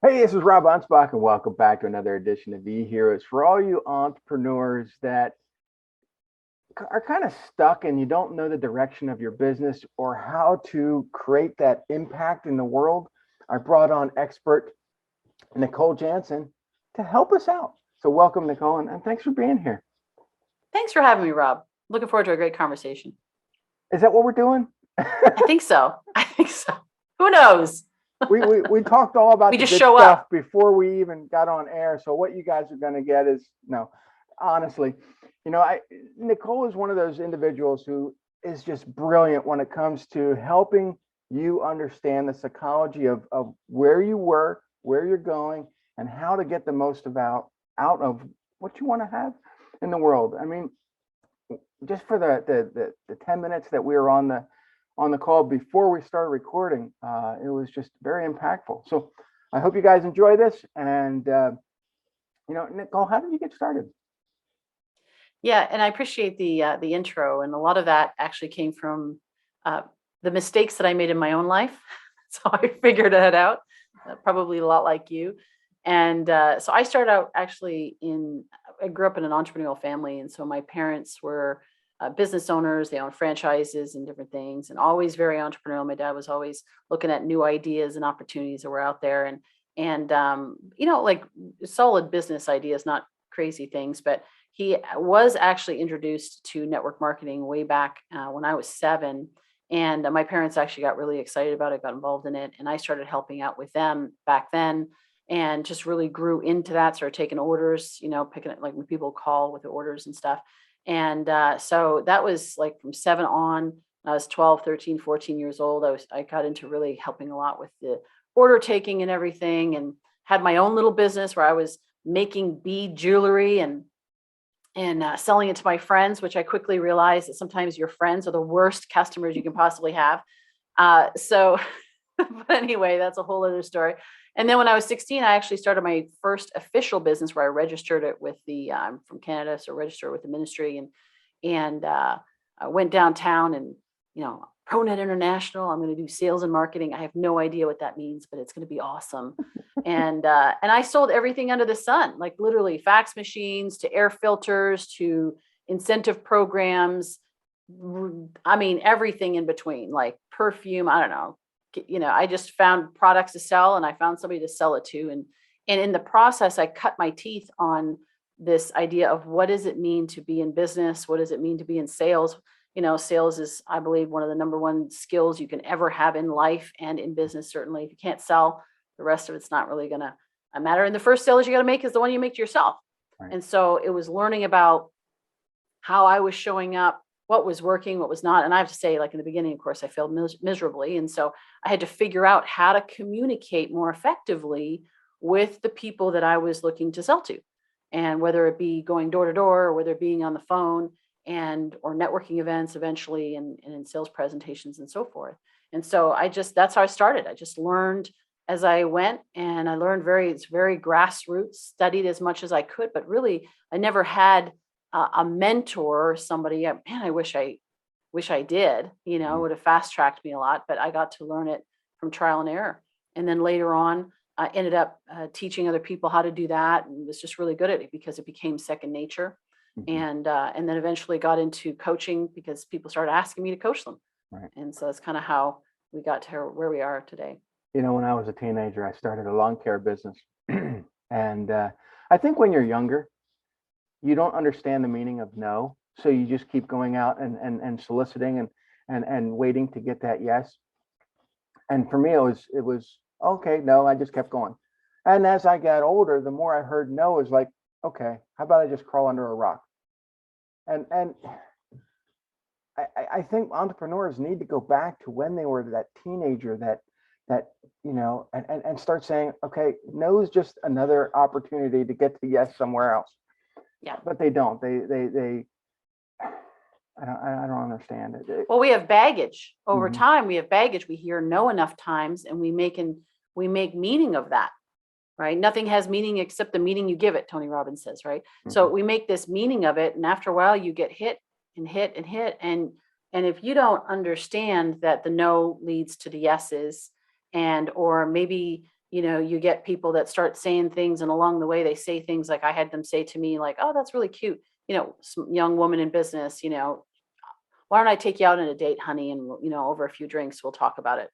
Hey, this is Rob Anspach, and welcome back to another edition of EHeroes. For all you entrepreneurs that are kind of stuck and you don't know the direction of your business or how to create that impact in the world, I brought on expert Nicole Jansen to help us out. So, welcome, Nicole, and thanks for being here. Thanks for having me, Rob. Looking forward to a great conversation. Is that what we're doing? I think so. Who knows? We talked all about we the just good show stuff up before we even got on air. So what you guys are going to get is no, honestly, Nicole is one of those individuals who is just brilliant when it comes to helping you understand the psychology of where you were, where you're going, and how to get the most out of what you want to have in the world. I mean, just for the 10 minutes that we were on the call before we started recording, it was just very impactful. So I hope you guys enjoy this. And Nicole, how did you get started? Yeah, and I appreciate the intro, and a lot of that actually came from the mistakes that I made in my own life. So I figured that out, probably a lot like you. And so I started out actually I grew up in an entrepreneurial family, and so my parents were business owners. They owned franchises and different things, and always very entrepreneurial. My dad was always looking at new ideas and opportunities that were out there, and like solid business ideas, not crazy things, but he was actually introduced to network marketing way back when I was 7. And my parents actually got really excited about it, got involved in it. And I started helping out with them back then and just really grew into that, started taking orders, picking it like when people call with the orders and stuff. And so that was like from 7 on. I was 12, 13, 14 years old. I got into really helping a lot with the order taking and everything, and had my own little business where I was making bead jewelry and selling it to my friends, which I quickly realized that sometimes your friends are the worst customers you can possibly have. So, but anyway, that's a whole other story. And then when I was 16, I actually started my first official business where I registered it with I'm from Canada, so registered with the ministry, and I went downtown and, ProNet International. I'm going to do sales and marketing. I have no idea what that means, but it's going to be awesome. And I sold everything under the sun, like literally fax machines to air filters to incentive programs. I mean, everything in between, like perfume. I don't know. I just found products to sell, and I found somebody to sell it to. And in the process, I cut my teeth on this idea of what does it mean to be in business? What does it mean to be in sales? Sales is, I believe, one of the number one skills you can ever have in life and in business. Certainly, if you can't sell, the rest of it's not really going to matter. And the first sales you got to make is the one you make to yourself. Right. And so it was learning about how I was showing up, what was working, what was not. And I have to say, like in the beginning, of course, I failed miserably. And so I had to figure out how to communicate more effectively with the people that I was looking to sell to. And whether it be going door to door, or whether it being on the phone, or networking events eventually, and in sales presentations and so forth. And so that's how I started. I just learned as I went, and I learned it's very grassroots, studied as much as I could, but really I never had a mentor or somebody. Man, I wish I did, it would have fast tracked me a lot, but I got to learn it from trial and error. And then later on, I ended up teaching other people how to do that, and was just really good at it because it became second nature. Mm-hmm. And then eventually got into coaching because people started asking me to coach them. Right. And so that's kind of how we got to where we are today. When I was a teenager, I started a lawn care business. And I think when you're younger, you don't understand the meaning of no. So you just keep going out and soliciting and waiting to get that yes. And for me, it was okay, no, I just kept going. And as I got older, the more I heard no, is like, okay, how about I just crawl under a rock? And I think entrepreneurs need to go back to when they were that teenager that and start saying, okay, no is just another opportunity to get to yes somewhere else. Yeah. But they don't. I don't understand it. Well, we have baggage over time. We have baggage. We hear no enough times, and we make meaning of that. Right? Nothing has meaning except the meaning you give it, Tony Robbins says, right? Mm-hmm. So we make this meaning of it, and after a while you get hit and hit and hit. And if you don't understand that the no leads to the yeses, or maybe you get people that start saying things, and along the way they say things like I had them say to me, like, oh, that's really cute. Some young woman in business, why don't I take you out on a date, honey? And, over a few drinks, we'll talk about it,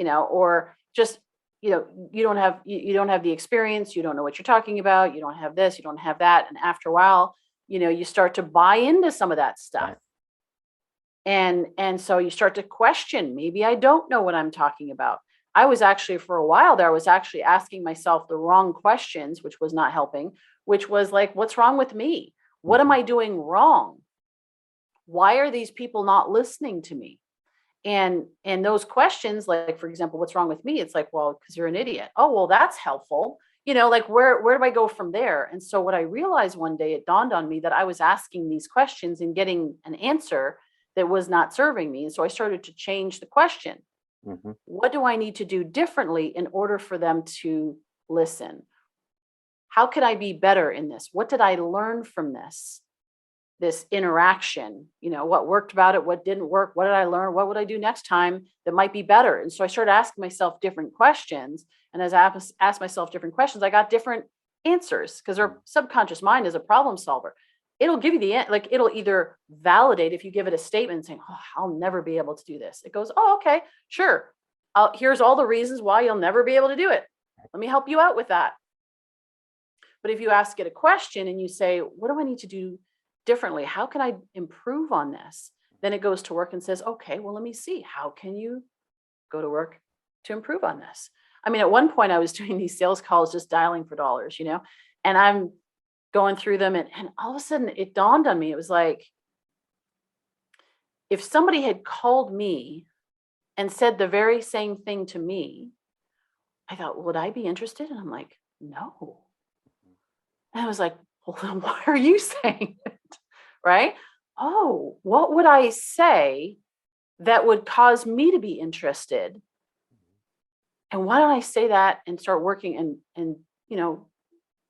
or just, you don't have the experience. You don't know what you're talking about. You don't have this, you don't have that. And after a while, you start to buy into some of that stuff. And so you start to question, maybe I don't know what I'm talking about. I was actually, for a while there, I was actually asking myself the wrong questions, which was not helping, which was like, what's wrong with me? What am I doing wrong? Why are these people not listening to me? And those questions, like, for example, what's wrong with me? It's like, well, because you're an idiot. Oh, well, that's helpful. Like, where do I go from there? And so what I realized one day, it dawned on me that I was asking these questions and getting an answer that was not serving me. And so I started to change the question. What do I need to do differently in order for them to listen? How could I be better in this? What did I learn from this interaction? What worked about it? What didn't work? What did I learn? What would I do next time that might be better? And so I started asking myself different questions. And as I asked myself different questions, I got different answers, because our subconscious mind is a problem solver. It'll give you it'll either validate if you give it a statement saying, oh, I'll never be able to do this. It goes, oh, okay, sure. Here's all the reasons why you'll never be able to do it. Let me help you out with that. But if you ask it a question and you say, what do I need to do differently? How can I improve on this? Then it goes to work and says, okay, well, let me see. How can you go to work to improve on this? I mean, at one point I was doing these sales calls, just dialing for dollars, and I'm going through them. And all of a sudden it dawned on me. It was like, if somebody had called me and said the very same thing to me, I thought, would I be interested? And I'm like, no. And I was like, well, then why are you saying it? Right? Oh, what would I say that would cause me to be interested? And why don't I say that and start working and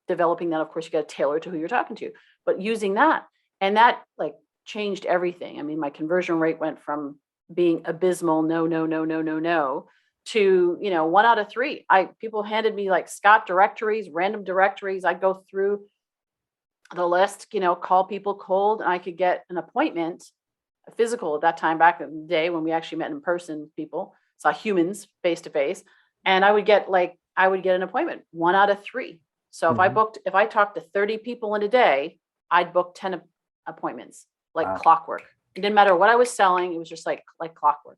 developing that? Of course, you got to tailor to who you're talking to, but using that, and that like changed everything. I mean, my conversion rate went from being abysmal, no, to, 1 out of 3. People handed me like Scott directories, random directories. I'd go through the list, call people cold, and I could get an appointment, a physical at that time, back in the day when we actually met in person, people saw humans face to face. And I would get an appointment 1 out of 3. So if I talked to 30 people in a day, I'd book 10 appointments, like clockwork. It didn't matter what I was selling. It was just like clockwork.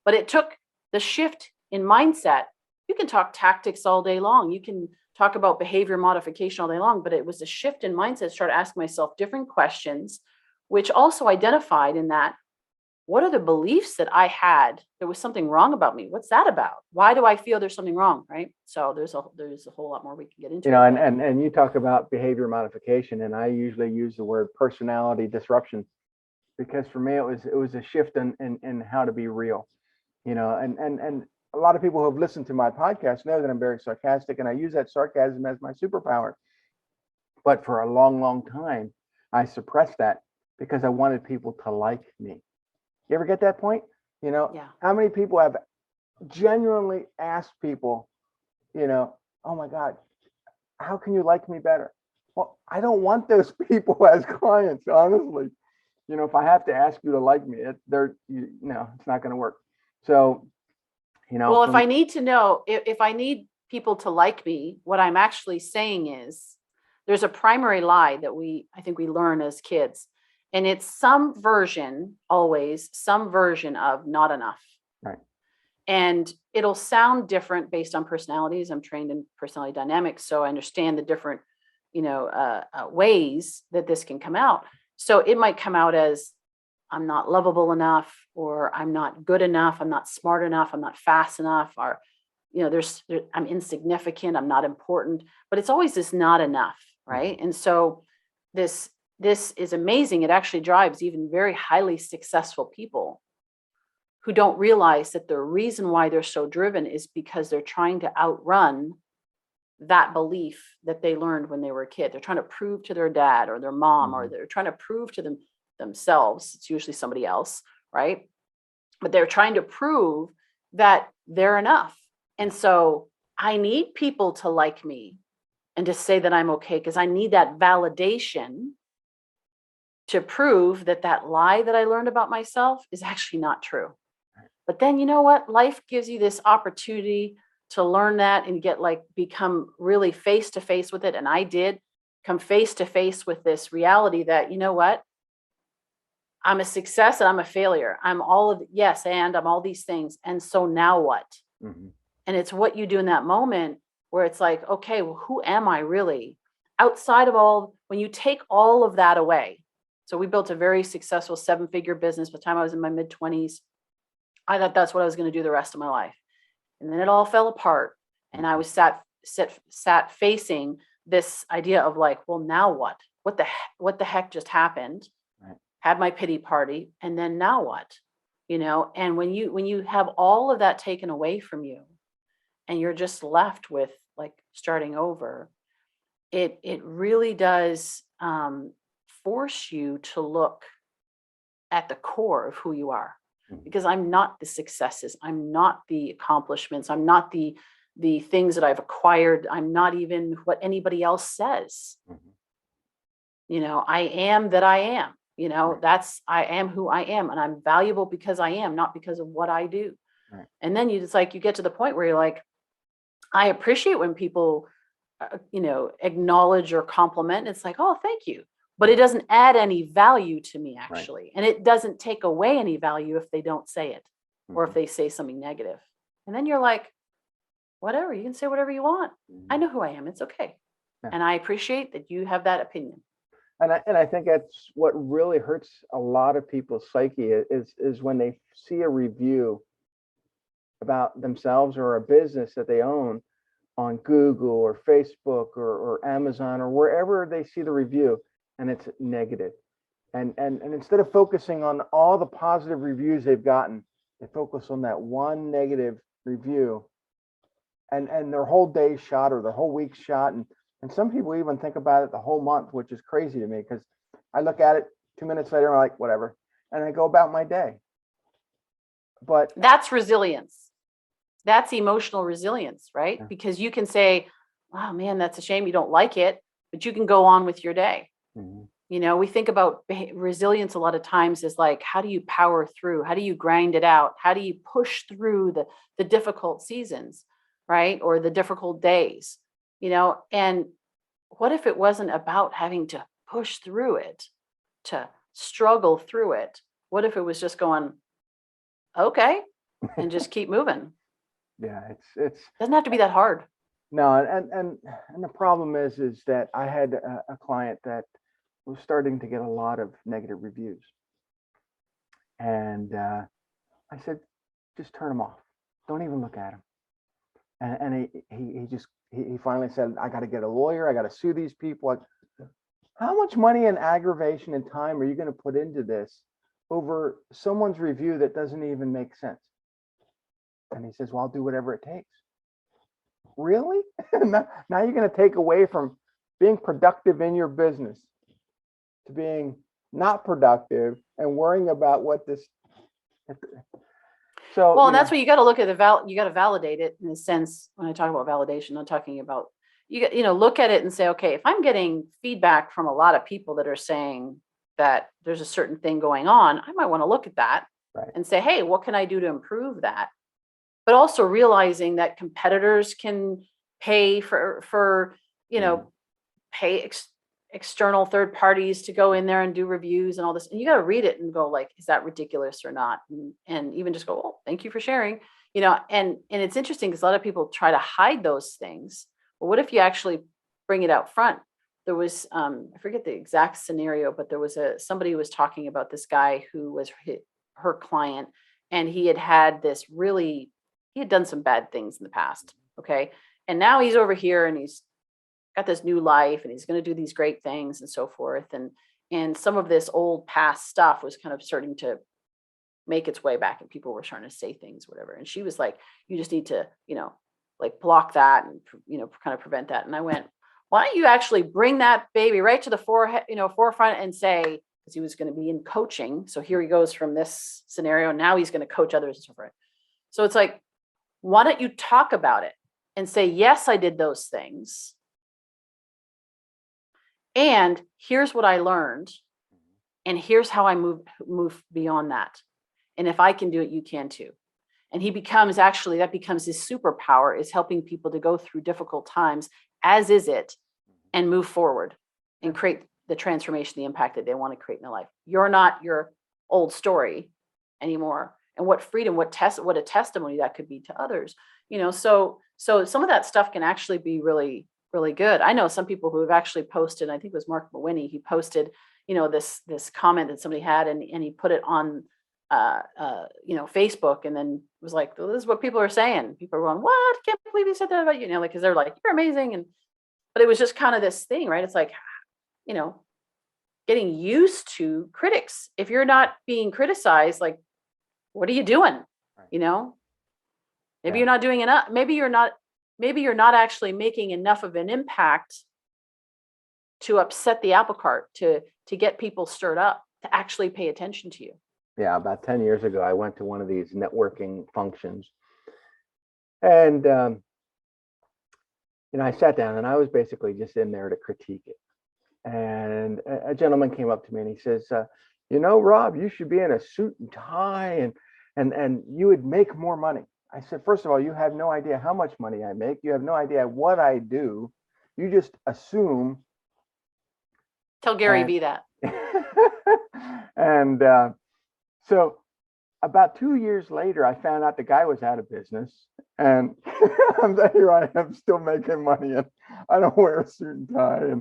But it took the shift in mindset. You can talk tactics all day long. You can talk about behavior modification all day long, but it was a shift in mindset. Start asking myself different questions, which also identified in that, what are the beliefs that I had? There was something wrong about me. What's that about? Why do I feel there's something wrong? Right. So there's a whole lot more we can get into. And you talk about behavior modification, and I usually use the word personality disruption, because for me, it was a shift in how to be real, and a lot of people who have listened to my podcast know that I'm very sarcastic, and I use that sarcasm as my superpower. But for a long, long time, I suppressed that because I wanted people to like me. You ever get that point? How many people have genuinely asked people, oh my God, how can you like me better? Well, I don't want those people as clients, honestly. If I have to ask you to like me, it's not going to work. So, well, if I need to know, if I need people to like me, what I'm actually saying is there's a primary lie that I think we learn as kids. And it's some version of not enough. Right. And it'll sound different based on personalities. I'm trained in personality dynamics, so I understand the different, ways that this can come out. So it might come out as, I'm not lovable enough, or I'm not good enough, I'm not smart enough, I'm not fast enough, or, I'm insignificant, I'm not important. But it's always this not enough, right? And so this is amazing. It actually drives even very highly successful people who don't realize that the reason why they're so driven is because they're trying to outrun that belief that they learned when they were a kid. They're trying to prove to their dad or their mom, or they're trying to prove to themselves. It's usually somebody else, right? But they're trying to prove that they're enough. And so I need people to like me and to say that I'm okay, because I need that validation to prove that that lie that I learned about myself is actually not true. But then you know what? Life gives you this opportunity to learn that and get like become really face to face with it. And I did come face to face with this reality that, you know what? I'm a success and I'm a failure. I'm all of yes, and I'm all these things. And so now what? Mm-hmm. And it's what you do in that moment where it's like, okay, well, who am I really? Outside of all, when you take all of that away. So we built a very successful 7-figure business by the time I was in my mid-20s. I thought that's what I was going to do the rest of my life. And then it all fell apart. And I was sat facing this idea of like, well, now what? What the heck just happened? Right. Had my pity party. And then now what? And when you have all of that taken away from you and you're just left with like starting over, it really does force you to look at the core of who you are. Because I'm not the successes, I'm not the accomplishments, I'm not the things that I've acquired, I'm not even what anybody else says. I am that I am. I am who I am, and I'm valuable because I am, not because of what I do. Right. And then you get to the point where you're like, I appreciate when people acknowledge or compliment. It's like, oh, thank you. But it doesn't add any value to me, actually. Right. And it doesn't take away any value if they don't say it or if they say something negative. And then you're like, whatever, you can say whatever you want. I know who I am. It's okay. Yeah. And I appreciate that you have that opinion. And I think that's what really hurts a lot of people's psyche is when they see a review about themselves or a business that they own on Google or Facebook or Amazon or wherever they see the review, and it's negative. And instead of focusing on all the positive reviews they've gotten, they focus on that one negative review, and their whole day's shot or their whole week's shot. And some people even think about it the whole month, which is crazy to me, because I look at it 2 minutes later, I'm like, whatever, and I go about my day. But that's resilience. That's emotional resilience, right? Yeah. Because you can say, oh man, that's a shame you don't like it, but you can go on with your day. Mm-hmm. We think about resilience a lot of times as like, how do you power through? How do you grind it out? How do you push through the difficult seasons, right? Or the difficult days, and what if it wasn't about having to push through it, to struggle through it? What if it was just going, okay, and just keep moving? Yeah, it's doesn't have to be that hard. No, and the problem is that I had a client that was starting to get a lot of negative reviews, and I said, just turn them off. Don't even look at them. And he finally said, I got to get a lawyer. I got to sue these people. How much money and aggravation and time are you going to put into this over someone's review that doesn't even make sense? And he says, well, I'll do whatever it takes. Really? Now you're going to take away from being productive in your business to being not productive and worrying about what this. So, well, and that's what you got to look at you got to validate it in a sense. When I talk about validation, I'm talking about, look at it and say, okay, if I'm getting feedback from a lot of people that are saying that there's a certain thing going on, I might want to look at that and say, hey, what can I do to improve that? But also realizing that competitors can pay for pay external third parties to go in there and do reviews and all this. And you got to read it and go like, is that ridiculous or not? And even just go, oh, thank you for sharing, and it's interesting because a lot of people try to hide those things. But what if you actually bring it out front? There was, I forget the exact scenario, but there was somebody who was talking about this guy who was her client, and he had done some bad things in the past. Okay. And now he's over here and he's got this new life and he's going to do these great things and so forth. And some of this old past stuff was kind of starting to make its way back, and people were trying to say things, whatever. And she was like, you just need to, like block that and, kind of prevent that. And I went, why don't you actually bring that baby right to the forefront and say, because he was going to be in coaching. So here he goes from this scenario. Now he's going to coach others and so forth. So it's like, why don't you talk about it and say, yes, I did those things. And here's what I learned. And here's how I move beyond that. And if I can do it, you can too. And that becomes his superpower, is helping people to go through difficult times, as is it, and move forward and create the transformation, the impact that they want to create in their life. You're not your old story anymore. And what freedom, what a testimony that could be to others. So some of that stuff can actually be really, really good. I know some people who have actually posted, I think it was Mark Mawhinney, he posted, this comment that somebody had, and he put it on Facebook, and then was like, well, this is what people are saying. People are going, what? Can't believe you said that about you. Because they're like, you're amazing. But it was just kind of this thing, right? It's like, getting used to critics. If you're not being criticized, like, what are you doing? Right. Maybe you're not doing enough. Maybe you're not actually making enough of an impact to upset the apple cart, to get people stirred up, to actually pay attention to you. Yeah, about 10 years ago, I went to one of these networking functions, and I sat down, and I was basically just in there to critique it. And a gentleman came up to me and he says, Rob, you should be in a suit and tie, and you would make more money. I said, first of all, you have no idea how much money I make. You have no idea what I do. You just assume. Tell Gary Vee that. And so about 2 years later, I found out the guy was out of business, and here I am still making money, and I don't wear a suit and tie.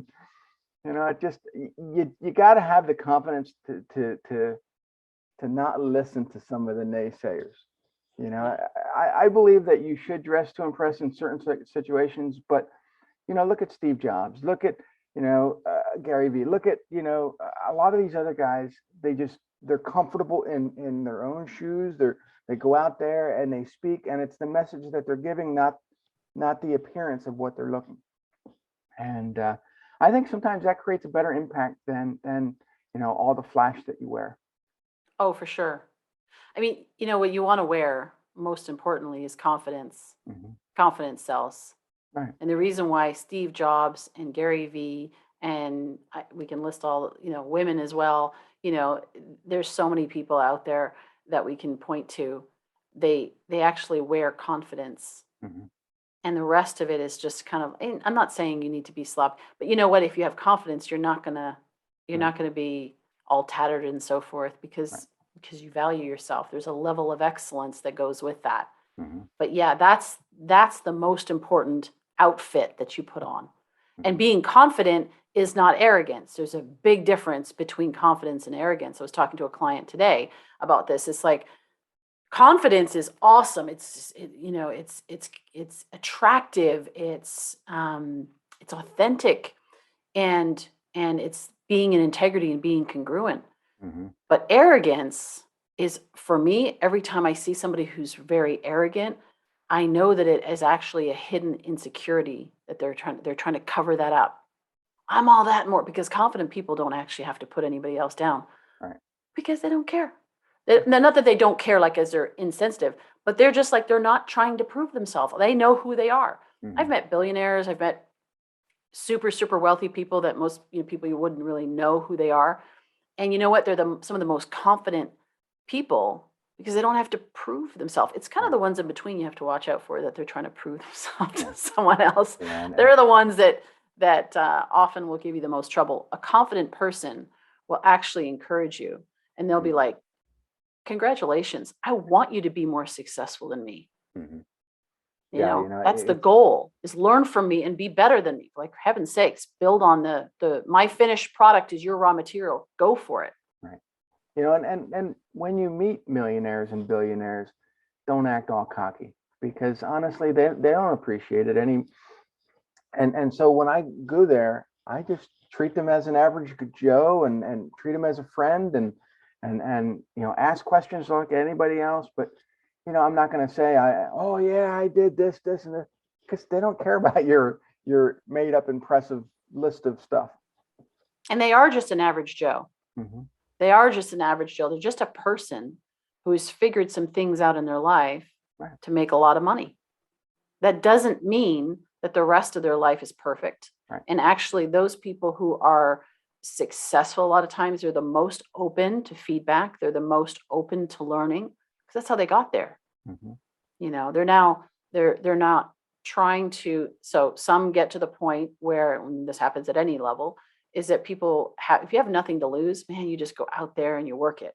And it just, you got to have the confidence to not listen to some of the naysayers. I believe that you should dress to impress in certain situations, but look at Steve Jobs, look at Gary Vee, look at a lot of these other guys. They're comfortable in their own shoes. They go out there and they speak, and it's the message that they're giving, not the appearance of what they're looking. And I think sometimes that creates a better impact than all the flash that you wear. Oh, for sure. I mean, what you want to wear, most importantly, is confidence. Mm-hmm. Confidence sells. Right. And the reason why Steve Jobs and Gary Vee, and we can list all, women as well, there's so many people out there that we can point to. They actually wear confidence. Mm-hmm. And the rest of it is just kind of, I'm not saying you need to be sloppy, but you know what? If you have confidence, you're not gonna be all tattered and so forth, because you value yourself. There's a level of excellence that goes with that. Mm-hmm. But yeah, that's the most important outfit that you put on. Mm-hmm. And being confident is not arrogance. There's a big difference between confidence and arrogance. I was talking to a client today about this. It's like, confidence is awesome. It's attractive. It's authentic, and it's being in integrity and being congruent. Mm-hmm. But arrogance is, for me, every time I see somebody who's very arrogant, I know that it is actually a hidden insecurity that they're trying to cover that up. I'm all that more, because confident people don't actually have to put anybody else down, right? Because they don't care. Not that they don't care, like, as they're insensitive, but they're just like, they're not trying to prove themselves. They know who they are. Mm-hmm. I've met billionaires. I've met super, super wealthy people that most people you wouldn't really know who they are. And you know what? They're some of the most confident people, because they don't have to prove themselves. It's kind of the ones in between you have to watch out for, that they're trying to prove themselves to someone else. Yeah, they're the ones that often will give you the most trouble. A confident person will actually encourage you, and they'll be like, congratulations, I want you to be more successful than me. Mm-hmm. That's the goal, is learn from me and be better than me. Like, heaven's sakes, build on the my finished product is your raw material. Go for it. Right. And when you meet millionaires and billionaires, don't act all cocky, because honestly, they don't appreciate it any. And so when I go there, I just treat them as an average Joe, and treat them as a friend, and ask questions like anybody else. But I'm not going to say I did this and this, because they don't care about your made up impressive list of stuff. And they are just an average Joe. Mm-hmm. They are just an average Joe. They're just a person who's figured some things out in their life to make a lot of money. That doesn't mean that the rest of their life is perfect. Right. And actually, those people who are successful, a lot of times, they're the most open to feedback. They're the most open to learning because that's how they got there. Mm-hmm. You know, they're not trying to. So some get to the point where, and this happens at any level, is that people have, if you have nothing to lose, man, you just go out there and you work it.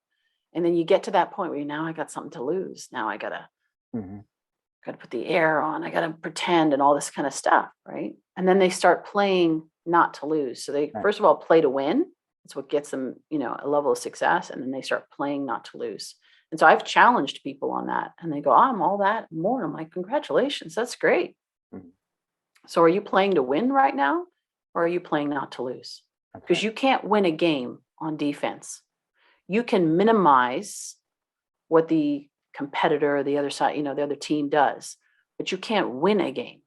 And then you get to that point where now I got something to lose. Now I gotta put the air on. I gotta pretend and all this kind of stuff, right? And then they start playing not to lose. So they first of all play to win. That's what gets them, you know, a level of success. And then they start playing not to lose. And so I've challenged people on that, and they go, oh, I'm all that and more. I'm like, congratulations, that's great. Mm-hmm. So are you playing to win right now, or are you playing not to lose? Because you can't win a game on defense. You can minimize what the competitor, the other side, you know, the other team does, but you can't win a game.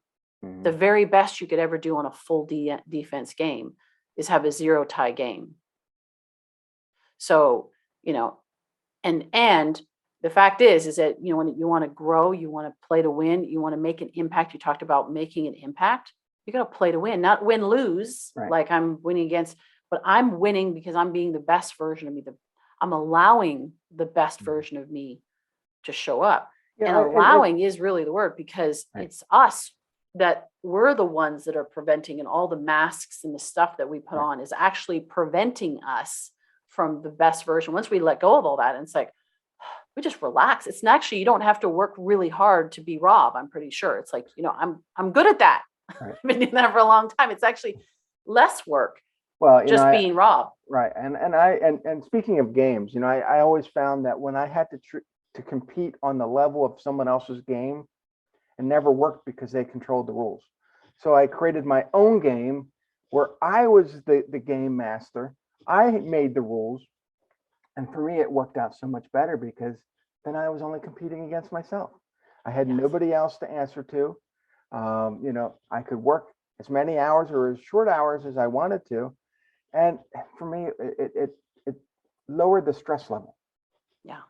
Mm-hmm. The very best you could ever do on a full defense game is have a 0-tie game. So, you know, and the fact is that, you know, when you want to grow, you want to play to win, you want to make an impact. You talked about making an impact. You got to play to win, not win, lose. Right. Like I'm winning against, but I'm winning because I'm being the best version of me. I'm allowing the best version of me to show up. Yeah, and allowing is really the word, because it's us that we're the ones that are preventing, and all the masks and the stuff that we put on is actually preventing us from the best version. Once we let go of all that, and it's like, we just relax. It's actually, you don't have to work really hard to be Rob. I'm pretty sure it's like, you know, I'm good at that. Right. I've been doing that for a long time. It's actually less work. Well, just being Rob. Right. And speaking of games, you know, I always found that when I had to compete on the level of someone else's game, it never worked because they controlled the rules. So I created my own game where I was the game master. I made the rules. And for me, it worked out so much better because then I was only competing against myself. I had nobody else to answer to. You know, I could work as many hours or as short hours as I wanted to. And for me, it lowered the stress level. Yeah.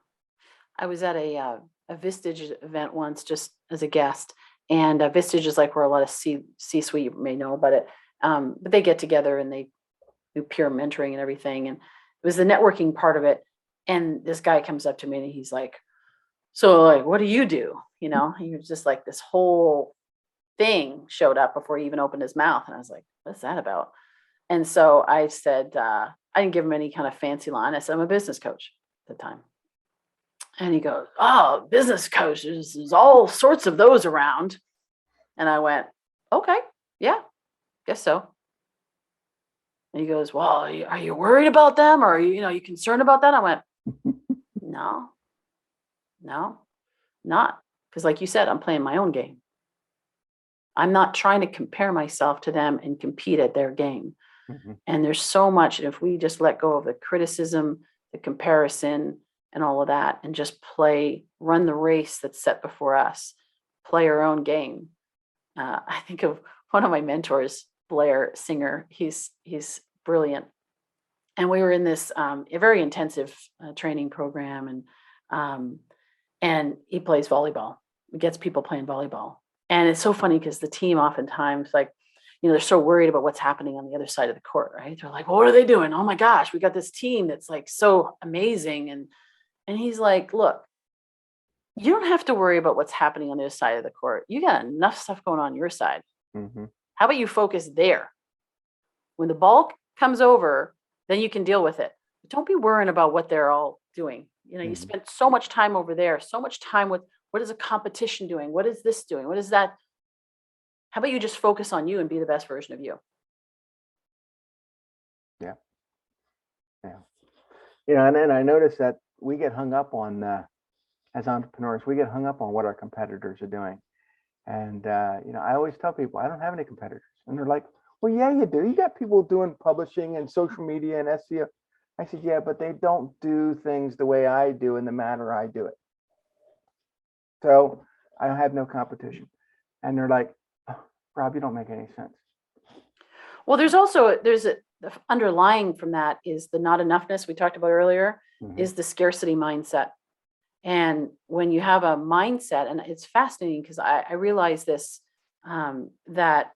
I was at a Vistage event once, just as a guest. And Vistage is like where a lot of C-suite, you may know about it. But they get together and they do peer mentoring and everything. And it was the networking part of it. And this guy comes up to me and he's like, so like, what do you do? You know, he was just like, this whole thing showed up before he even opened his mouth. And I was like, what's that about? And so I said, I didn't give him any kind of fancy line. I said, I'm a business coach at the time. And he goes, oh, business coaches, there's all sorts of those around. And I went, okay, yeah, guess so. And he goes, well, are you worried about them? Or are you concerned about that? I went, no, not. Because like you said, I'm playing my own game. I'm not trying to compare myself to them and compete at their game. Mm-hmm. And there's so much, if we just let go of the criticism, the comparison, and all of that, and just run the race that's set before us, play our own game. I think of one of my mentors, Blair Singer. He's brilliant. And we were in this a very intensive training program, and he plays volleyball. He gets people playing volleyball. And it's so funny because the team oftentimes, like, they're so worried about what's happening on the other side of the court, right? They're like, well, what are they doing? Oh my gosh, we got this team that's like so amazing. And he's like, look, you don't have to worry about what's happening on the other side of the court. You got enough stuff going on your side. Mm-hmm. How about you focus there? When the ball comes over, then you can deal with it. But don't be worrying about what they're all doing. You spent so much time over there, so much time with what is a competition doing? What is this doing? What is that? How about you just focus on you and be the best version of you? Yeah. Yeah. And I noticed that we get hung up on, as entrepreneurs, we get hung up on what our competitors are doing. And, I always tell people, I don't have any competitors. And they're like, well, yeah, you do. You got people doing publishing and social media and SEO. I said, yeah, but they don't do things the way I do in the manner I do it. So I have no competition. And they're like, oh, Rob, you don't make any sense. Well, there's the underlying from that is the not enoughness we talked about earlier, mm-hmm. is the scarcity mindset. And when you have a mindset, and it's fascinating because I realized this, that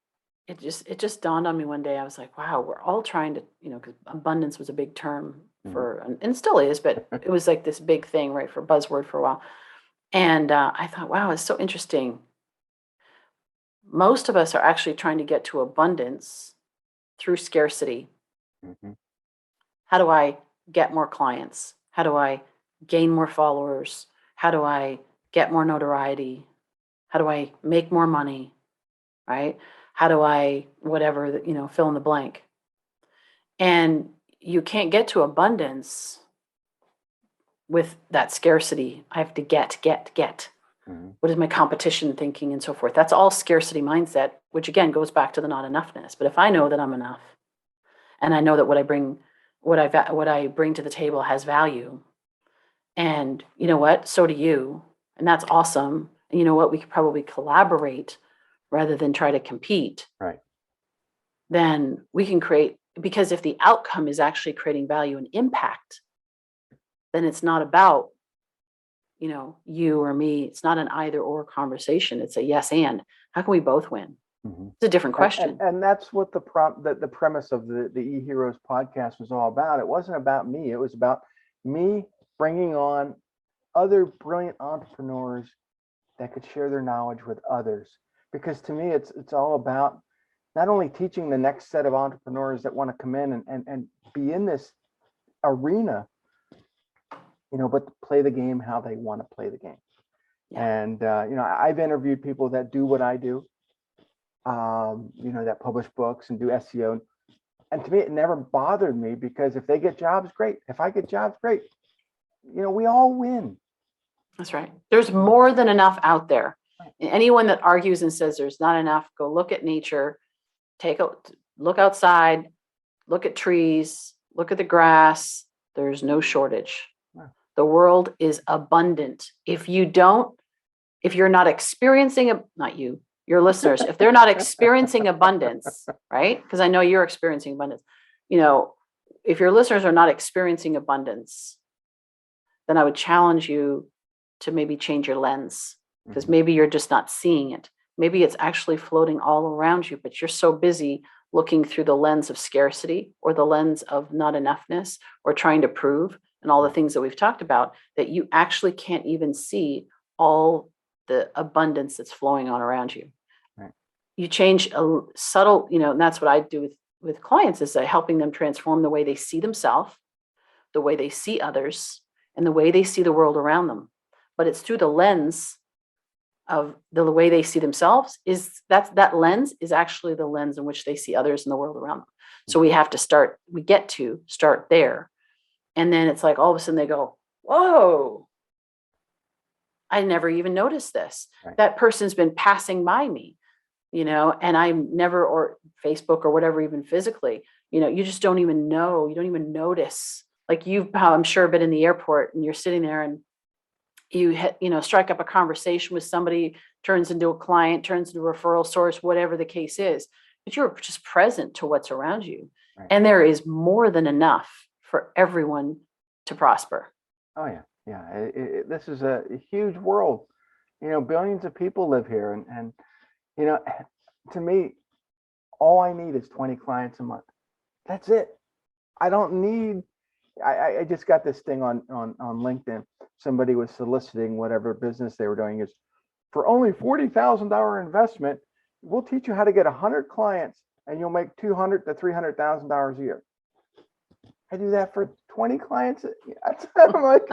it just dawned on me one day. I was like, wow, we're all trying to, because abundance was a big term for, and still is, but it was like this big thing, right, for buzzword for a while. And I thought, wow, it's so interesting. Most of us are actually trying to get to abundance through scarcity. Mm-hmm. How do I get more clients? How do I gain more followers? How do I get more notoriety? How do I make more money? Right? How do I, whatever, fill in the blank. And you can't get to abundance with that scarcity. I have to get. Mm-hmm. What is my competition thinking and so forth? That's all scarcity mindset, which again goes back to the not enoughness. But if I know that I'm enough, and I know that what I bring to the table has value, and you know what, so do you, and that's awesome. And you know what, we could probably collaborate rather than try to compete. Right. Then we can create, because if the outcome is actually creating value and impact, then it's not about you or me. It's not an either or conversation. It's a yes and. How can we both win? Mm-hmm. It's a different question. And that's what the premise of the EHeroes podcast was all about. It wasn't about me. It was about me bringing on other brilliant entrepreneurs that could share their knowledge with others. Because to me, it's all about not only teaching the next set of entrepreneurs that want to come in and be in this arena, but play the game how they want to play the game. Yeah. And I've interviewed people that do what I do. That publish books and do SEO. And to me, it never bothered me, because if they get jobs, great. If I get jobs, great. We all win. That's right. There's more than enough out there. And anyone that argues and says there's not enough, go look at nature, look outside, look at trees, look at the grass. There's no shortage. Yeah. The world is abundant. If you're not experiencing not you, your listeners, if they're not experiencing abundance, right? Because I know you're experiencing abundance. If your listeners are not experiencing abundance, then I would challenge you to maybe change your lens, because maybe you're just not seeing it. Maybe it's actually floating all around you, but you're so busy looking through the lens of scarcity or the lens of not enoughness or trying to prove and all the things that we've talked about, that you actually can't even see all the abundance that's flowing on around you. Right. You change a subtle, and that's what I do with clients, is helping them transform the way they see themselves, the way they see others, and the way they see the world around them. But it's through the lens of the way they see themselves. That lens is actually the lens in which they see others and the world around them. So we get to start there. And then it's like all of a sudden they go, whoa, I never even noticed this. Right. That person's been passing by me, and I'm never, or Facebook or whatever, even physically, you just don't even know. You don't even notice. Like I'm sure, been in the airport and you're sitting there and you strike up a conversation with somebody, turns into a client, turns into a referral source, whatever the case is, but you're just present to what's around you. Right. And there is more than enough for everyone to prosper. Oh yeah. Yeah. This is a huge world, billions of people live here. And to me, all I need is 20 clients a month. That's it. I don't need, I just got this thing on LinkedIn. Somebody was soliciting whatever business they were doing. Is for only $40,000 investment, we'll teach you how to get 100 clients and you'll make $200,000 to $300,000 a year. I do that for 20 clients. I'm like,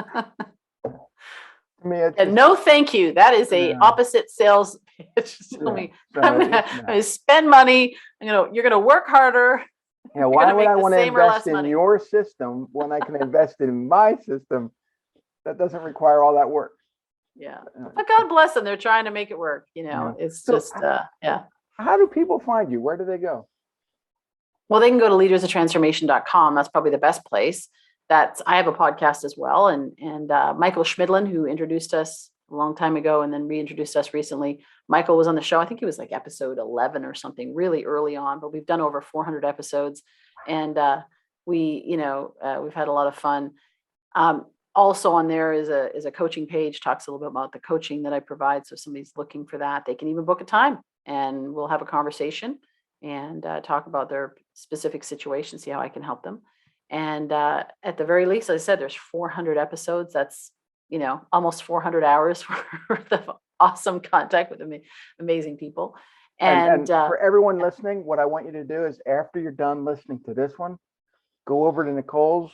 no, thank you. That is a opposite sales pitch. Tell me, I'm gonna spend money. You're gonna work harder. Why would I want to invest in your system when I can invest in my system that doesn't require all that work? Yeah, but God bless them. They're trying to make it work. It's so just yeah. How do people find you? Where do they go? Well, they can go to leadersoftransformation.com. That's probably the best place. I have a podcast as well. And Michael Schmidlin, who introduced us a long time ago and then reintroduced us recently. Michael was on the show. I think he was like episode 11 or something, really early on, but we've done over 400 episodes. And we've had a lot of fun. Also on there is a coaching page, talks a little bit about the coaching that I provide. So if somebody's looking for that, they can even book a time and we'll have a conversation and talk about their specific situation, see how I can help them. And at the very least, as I said, there's 400 episodes. That's, almost 400 hours worth of awesome contact with amazing people. And for everyone listening, what I want you to do is after you're done listening to this one, go over to Nicole's,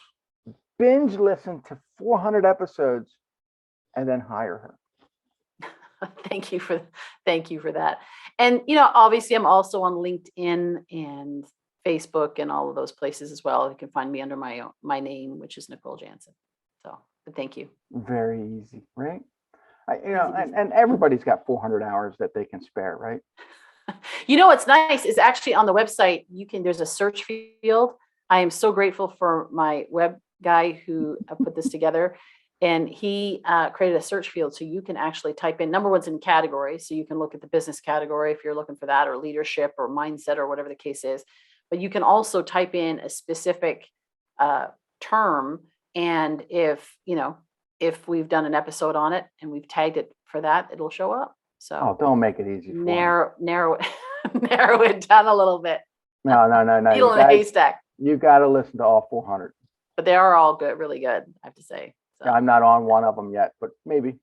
binge listen to 400 episodes, and then hire her. Thank you for that. And obviously I'm also on LinkedIn and Facebook and all of those places as well. You can find me under my name, which is Nicole Jansen. So, but thank you. Very easy, right? And everybody's got 400 hours that they can spare, right? What's nice is actually on the website, there's a search field. I am so grateful for my web guy who put this together. And he created a search field so you can actually type in, number one's in category. So you can look at the business category if you're looking for that, or leadership or mindset or whatever the case is. But you can also type in a specific term. And if we've done an episode on it and we've tagged it for that, it'll show up. So don't make it easy. Narrow it down a little bit. No. Needle in a haystack. You got to listen to all 400. But they are all good, really good, I have to say. So. I'm not on one of them yet, but maybe.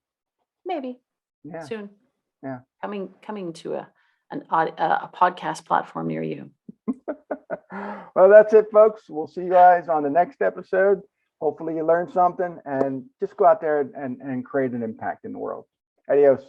Yeah. Soon. Yeah. Coming to a podcast platform near you. Well, that's it, folks. We'll see you guys on the next episode. Hopefully you learned something, and just go out there and create an impact in the world. Adios.